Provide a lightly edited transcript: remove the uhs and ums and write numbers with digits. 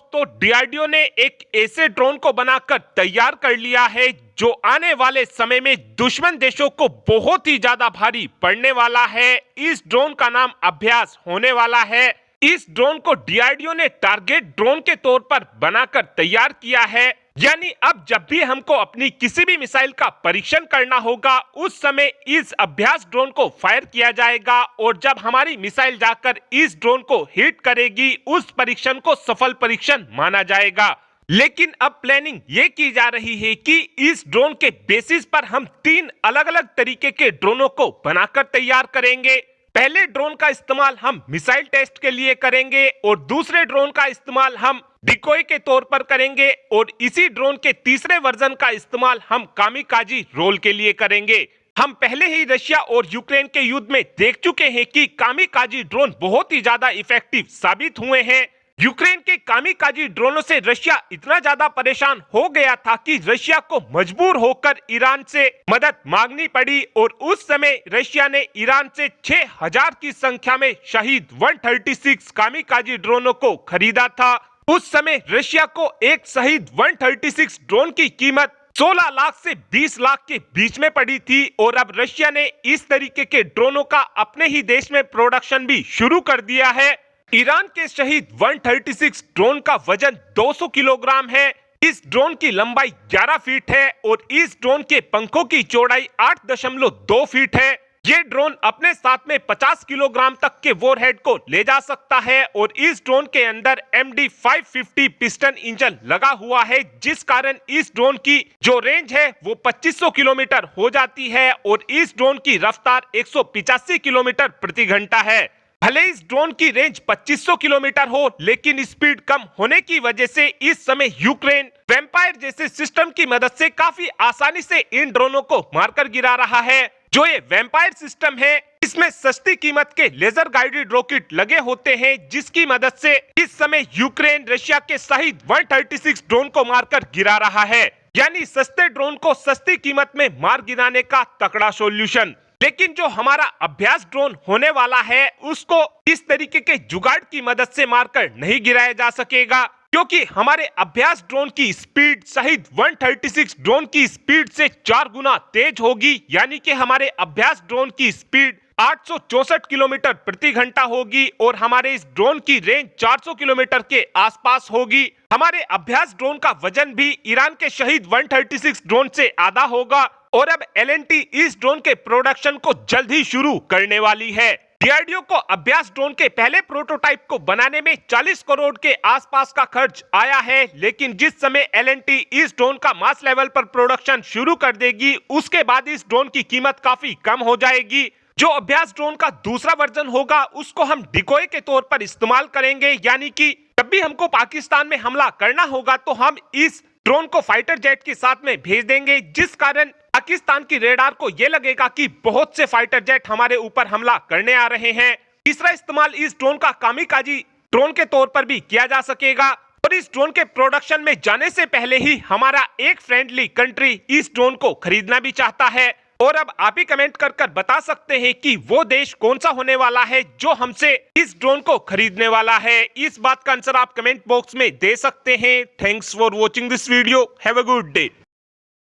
दोस्तों, डीआरडीओ ने एक ऐसे ड्रोन को बनाकर तैयार कर लिया है जो आने वाले समय में दुश्मन देशों को बहुत ही ज्यादा भारी पड़ने वाला है। इस ड्रोन का नाम अभ्यास होने वाला है। इस ड्रोन को डीआरडीओ ने टारगेट ड्रोन के तौर पर बनाकर तैयार किया है। यानी अब जब भी हमको अपनी किसी भी मिसाइल का परीक्षण करना होगा, उस समय इस अभ्यास ड्रोन को फायर किया जाएगा और जब हमारी मिसाइल जाकर इस ड्रोन को हिट करेगी, उस परीक्षण को सफल परीक्षण माना जाएगा। लेकिन अब प्लानिंग ये की जा रही है कि इस ड्रोन के बेसिस पर हम 3 अलग-अलग तरीके के ड्रोनों को बनाकर तैयार करेंगे। पहले ड्रोन का इस्तेमाल हम मिसाइल टेस्ट के लिए करेंगे और दूसरे ड्रोन का इस्तेमाल हम डिकोय के तौर पर करेंगे और इसी ड्रोन के तीसरे वर्जन का इस्तेमाल हम कामिकाजी रोल के लिए करेंगे। हम पहले ही रशिया और यूक्रेन के युद्ध में देख चुके हैं कि कामिकाजी ड्रोन बहुत ही ज्यादा इफेक्टिव साबित हुए हैं। यूक्रेन के कामिकाजी ड्रोनों से रशिया इतना ज्यादा परेशान हो गया था कि रशिया को मजबूर होकर ईरान से मदद मांगनी पड़ी और उस समय रशिया ने ईरान से 6000 की संख्या में शहीद 136 कामिकाजी ड्रोनों को खरीदा था। उस समय रशिया को एक शहीद 136 ड्रोन की कीमत 16 लाख से 20 लाख के बीच में पड़ी थी और अब रशिया ने इस तरीके के ड्रोनों का अपने ही देश में प्रोडक्शन भी शुरू कर दिया है। ईरान के शहीद 136 ड्रोन का वजन 200 किलोग्राम है। इस ड्रोन की लंबाई 11 फीट है और इस ड्रोन के पंखों की चौड़ाई 8.2 फीट है। ये ड्रोन अपने साथ में 50 किलोग्राम तक के वॉरहेड को ले जा सकता है और इस ड्रोन के अंदर MD-550 पिस्टन इंजन लगा हुआ है, जिस कारण इस ड्रोन की जो रेंज है वो 2500 किलोमीटर हो जाती है और इस ड्रोन की रफ्तार 185 किलोमीटर प्रति घंटा है। भले इस ड्रोन की रेंज 2500 किलोमीटर हो, लेकिन स्पीड कम होने की वजह से इस समय यूक्रेन वैम्पायर जैसे सिस्टम की मदद से काफी आसानी से इन ड्रोनों को मारकर गिरा रहा है। जो ये वैम्पायर सिस्टम है, इसमें सस्ती कीमत के लेजर गाइडेड रॉकेट लगे होते हैं, जिसकी मदद से इस समय यूक्रेन रशिया के शहीद 136 ड्रोन को मारकर गिरा रहा है। यानी सस्ते ड्रोन को सस्ती कीमत में मार गिराने का तगड़ा सॉल्यूशन। लेकिन जो हमारा अभ्यास ड्रोन होने वाला है, उसको इस तरीके के जुगाड़ की मदद से मारकर नहीं गिराया जा सकेगा, क्योंककि हमारे अभ्यास ड्रोन की स्पीड शहीद 136 ड्रोन की स्पीड से 4 गुना तेज होगी। यानी कि हमारे अभ्यास ड्रोन की स्पीड 864 किलोमीटर प्रति घंटा होगी और हमारे इस ड्रोन की रेंज 400 किलोमीटर के आसपास होगी। हमारे अभ्यास ड्रोन का वजन भी ईरान के शहीद 136 ड्रोन से आधा होगा और अब एलएनटी इस ड्रोन के प्रोडक्शन को जल्द ही शुरू करने वाली है। डीआरडीओ को अभ्यास ड्रोन के पहले प्रोटोटाइप को बनाने में 40 करोड़ के आसपास का खर्च आया है, लेकिन जिस समय एलएनटी इस ड्रोन का मास लेवल पर प्रोडक्शन शुरू कर देगी, उसके बाद इस ड्रोन की कीमत काफी कम हो जाएगी। जो अभ्यास ड्रोन का दूसरा वर्जन होगा, उसको हम डिकोय के तौर पर इस्तेमाल करेंगे। यानी कि जब भी हमको पाकिस्तान में हमला करना होगा तो हम इस ड्रोन को फाइटर जेट के साथ में भेज देंगे, जिस कारण पाकिस्तान की रेडार को ये लगेगा कि बहुत से फाइटर जेट हमारे ऊपर हमला करने आ रहे हैं। तीसरा इस्तेमाल इस ड्रोन का कामिकाजी ड्रोन के तौर पर भी किया जा सकेगा और इस ड्रोन के प्रोडक्शन में जाने से पहले ही हमारा एक फ्रेंडली कंट्री इस ड्रोन को खरीदना भी चाहता है। और अब आप ही कमेंट कर बता सकते हैं कि वो देश कौन सा होने वाला है जो हमसे इस ड्रोन को खरीदने वाला है। इस बात का आंसर आप कमेंट बॉक्स में दे सकते हैं। Thanks for watching this video. Have a good day.